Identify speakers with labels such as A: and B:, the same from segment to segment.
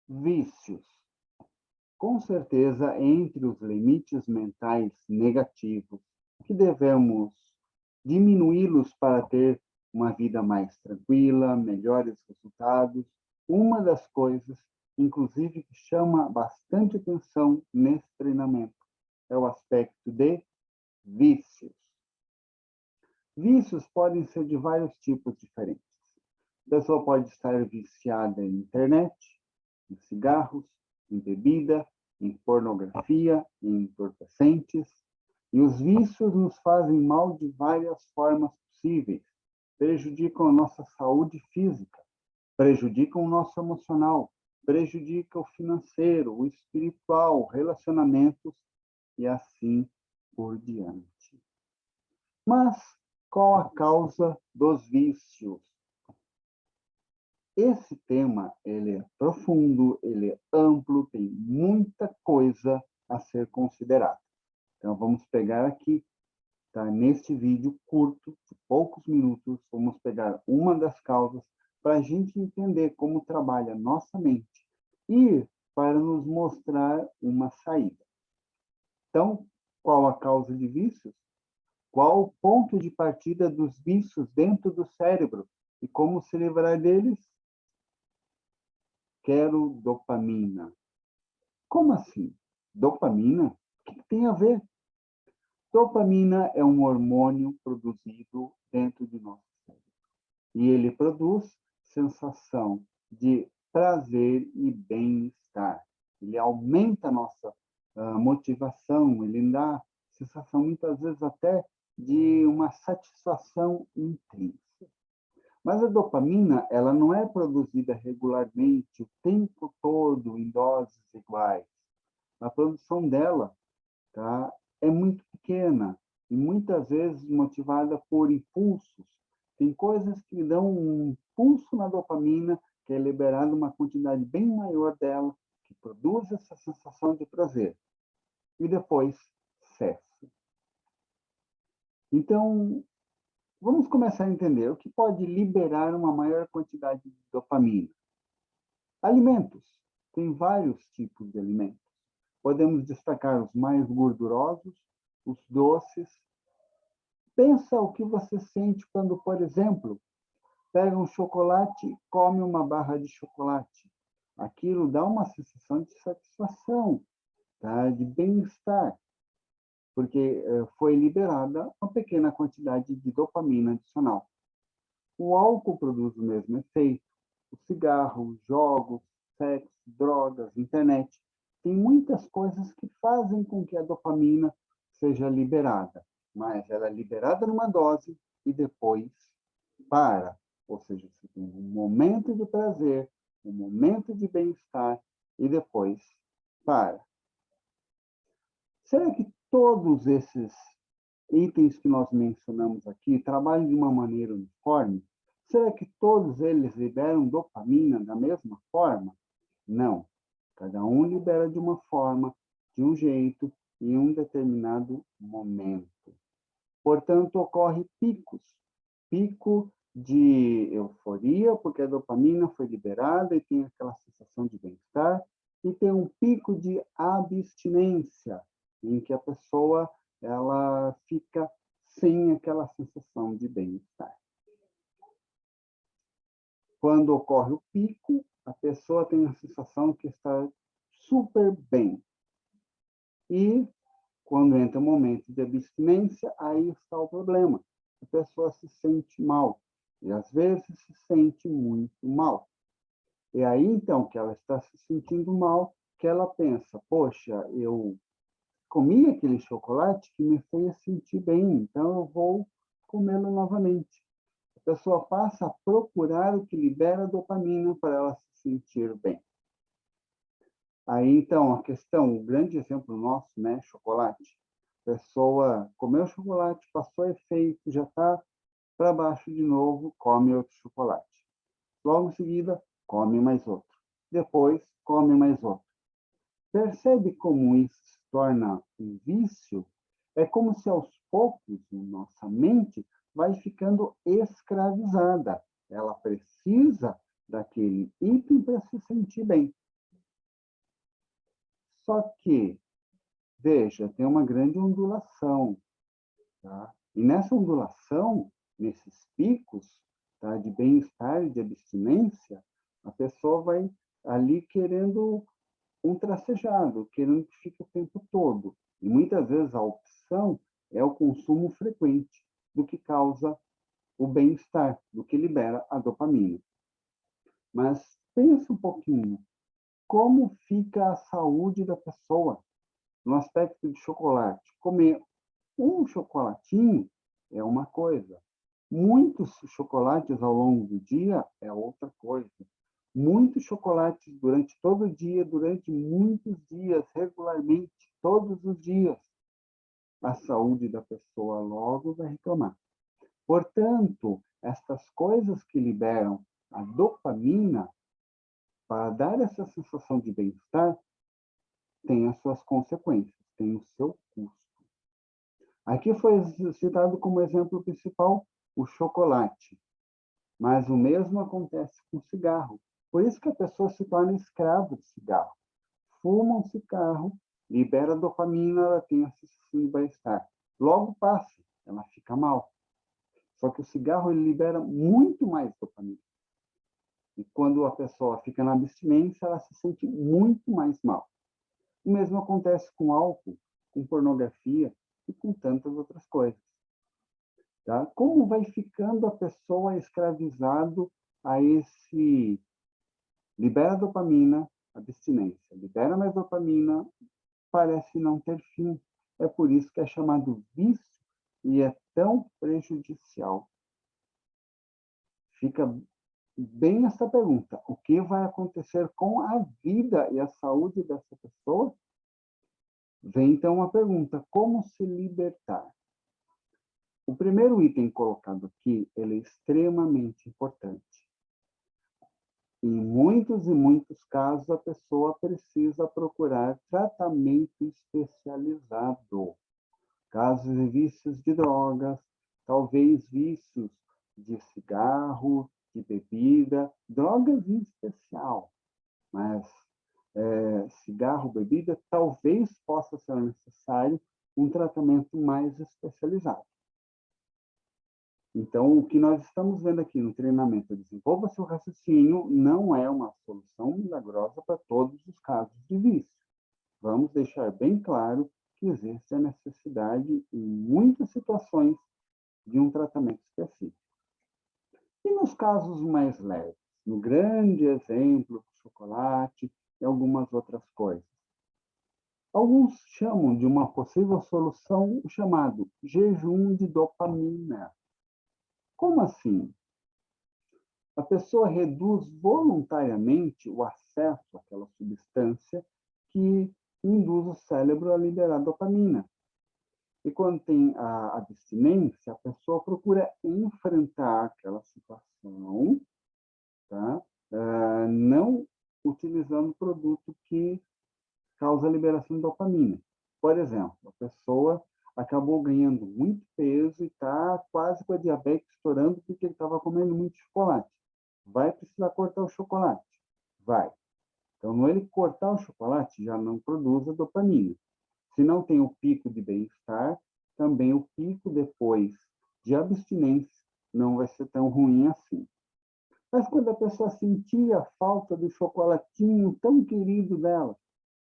A: Vícios. Com certeza, entre os limites mentais negativos, que devemos diminuí-los para ter uma vida mais tranquila, melhores resultados, uma das coisas, inclusive, que chama bastante atenção nesse treinamento é o aspecto de vícios. Vícios podem ser de vários tipos diferentes. A pessoa pode estar viciada em internet, em cigarros, em bebida, em pornografia, em entorpecentes. E os vícios nos fazem mal de várias formas possíveis. Prejudicam a nossa saúde física, prejudicam o nosso emocional, prejudicam o financeiro, o espiritual, relacionamentos e assim por diante. Mas qual a causa dos vícios? Esse tema, ele é profundo, ele é amplo, tem muita coisa a ser considerada. Então, vamos pegar aqui, tá? Neste vídeo curto, de poucos minutos, vamos pegar uma das causas para a gente entender como trabalha a nossa mente e para nos mostrar uma saída. Então, qual a causa de vícios? Qual o ponto de partida dos vícios dentro do cérebro e como se livrar deles? Quero dopamina. Como assim? Dopamina? O que tem a ver? Dopamina é um hormônio produzido dentro de nosso cérebro. E ele produz sensação de prazer e bem-estar. Ele aumenta a nossa motivação, ele dá sensação, muitas vezes, até de uma satisfação intensa. Mas a dopamina, ela não é produzida regularmente, o tempo todo, em doses iguais. A produção dela, tá, é muito pequena e muitas vezes motivada por impulsos. Tem coisas que dão um impulso na dopamina, que é liberada uma quantidade bem maior dela, que produz essa sensação de prazer. E depois cessa. Então, vamos começar a entender o que pode liberar uma maior quantidade de dopamina. Alimentos. Tem vários tipos de alimentos. Podemos destacar os mais gordurosos, os doces. Pensa o que você sente quando, por exemplo, pega um chocolate e come uma barra de chocolate. Aquilo dá uma sensação de satisfação, tá? De bem-estar, porque foi liberada uma pequena quantidade de dopamina adicional. O álcool produz o mesmo efeito. O cigarro, jogos, sexo, drogas, internet. Tem muitas coisas que fazem com que a dopamina seja liberada, mas ela é liberada numa dose e depois para. Ou seja, você tem um momento de prazer, um momento de bem-estar e depois para. Será que todos esses itens que nós mencionamos aqui trabalham de uma maneira uniforme? Será que todos eles liberam dopamina da mesma forma? Não. Cada um libera de uma forma, de um jeito, em um determinado momento. Portanto, ocorre picos. Pico de euforia, porque a dopamina foi liberada e tem aquela sensação de bem-estar, e tem um pico de abstinência, em que a pessoa ela fica sem aquela sensação de bem-estar. Quando ocorre o pico, a pessoa tem a sensação que está super bem. E quando entra o momento de abstinência, aí está o problema. A pessoa se sente mal. E às vezes se sente muito mal. E aí, então, que ela está se sentindo mal, que ela pensa, poxa, eu comi aquele chocolate que me fez sentir bem, então eu vou comê-lo novamente. A pessoa passa a procurar o que libera dopamina para ela se sentir bem. Aí, então, a questão, o grande exemplo nosso, né, chocolate. A pessoa comeu chocolate, passou efeito, já está para baixo de novo, come outro chocolate. Logo em seguida, come mais outro. Depois, come mais outro. Percebe como isso se torna um vício? É como se aos poucos nossa mente vai ficando escravizada. Ela precisa daquele item para se sentir bem. Só que, veja, tem uma grande ondulação, tá? E nessa ondulação, nesses picos, tá, de bem-estar e de abstinência, a pessoa vai ali querendo um tracejado, querendo que fique o tempo todo. E muitas vezes a opção é o consumo frequente do que causa o bem-estar, do que libera a dopamina. Mas pensa um pouquinho, como fica a saúde da pessoa no aspecto de chocolate? Comer um chocolatinho é uma coisa, muitos chocolates ao longo do dia é outra coisa. Muitos chocolates durante todo o dia, durante muitos dias, regularmente, todos os dias, a saúde da pessoa logo vai reclamar. Portanto, estas coisas que liberam a dopamina para dar essa sensação de bem-estar têm as suas consequências, têm o seu custo. Aqui foi citado como exemplo principal o chocolate, mas o mesmo acontece com o cigarro. Por isso que a pessoa se torna escrava de cigarro. Fuma um cigarro, libera dopamina, ela tem a sensação de bem-estar. Logo passa, ela fica mal. Só que o cigarro ele libera muito mais dopamina. E quando a pessoa fica na abstinência, ela se sente muito mais mal. O mesmo acontece com álcool, com pornografia e com tantas outras coisas. Tá? Como vai ficando a pessoa escravizado a esse libera dopamina, abstinência, libera mais dopamina, parece não ter fim. É por isso que é chamado vício e é tão prejudicial. Fica bem essa pergunta: o que vai acontecer com a vida e a saúde dessa pessoa? Vem então a pergunta: como se libertar? O primeiro item colocado aqui, ele é extremamente importante. Em muitos e muitos casos, a pessoa precisa procurar tratamento especializado. Casos de vícios de drogas, talvez vícios de cigarro, de bebida, drogas em especial, mas cigarro, bebida, talvez possa ser necessário um tratamento mais especializado. Então, o que nós estamos vendo aqui no treinamento Desenvolva Seu Raciocínio não é uma solução milagrosa para todos os casos de vício. Vamos deixar bem claro que existe a necessidade, em muitas situações, de um tratamento específico. E nos casos mais leves? No grande exemplo do chocolate e algumas outras coisas. Alguns chamam de uma possível solução o chamado jejum de dopamina. Como assim? A pessoa reduz voluntariamente o acesso àquela substância que induz o cérebro a liberar dopamina. E quando tem a abstinência, a pessoa procura enfrentar aquela situação, tá? Não utilizando produto que causa liberação de dopamina. Por exemplo, a pessoa acabou ganhando muito peso e está quase com a diabetes estourando porque ele estava comendo muito chocolate. Vai precisar cortar o chocolate? Vai. Então, no ele cortar o chocolate, já não produz a dopamina. Se não tem o pico de bem-estar, também o pico depois de abstinência não vai ser tão ruim assim. Mas quando a pessoa sentia a falta do chocolatinho tão querido dela,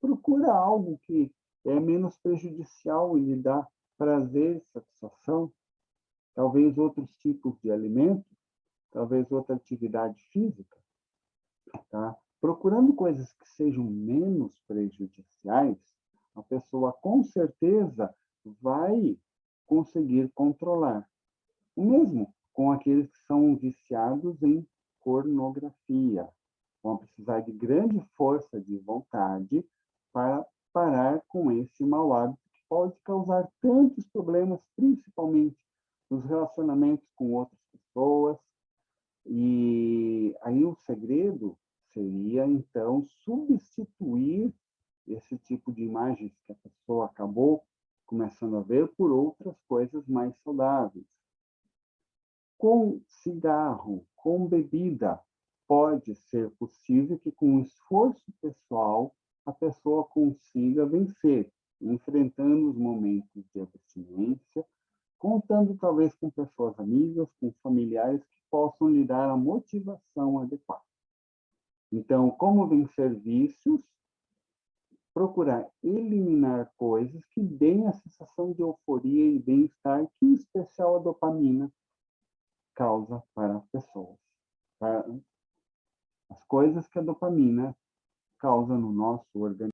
A: procura algo que é menos prejudicial e lhe dá prazer e satisfação, talvez outros tipos de alimentos, talvez outra atividade física, tá? Procurando coisas que sejam menos prejudiciais, a pessoa com certeza vai conseguir controlar. O mesmo com aqueles que são viciados em pornografia. Vão precisar de grande força de vontade para parar com esse mau hábito que pode causar tantos problemas, principalmente nos relacionamentos com outras pessoas. E aí o segredo seria, então, substituir esse tipo de imagens que a pessoa acabou começando a ver por outras coisas mais saudáveis. Com cigarro, com bebida, pode ser possível que com esforço pessoal a pessoa consiga vencer, enfrentando os momentos de abstinência, contando talvez com pessoas amigas, com familiares que possam lhe dar a motivação adequada. Então, como vencer vícios? Procurar eliminar coisas que deem a sensação de euforia e bem-estar que, em especial, a dopamina causa para as pessoas. As coisas que a dopamina causa no nosso organismo.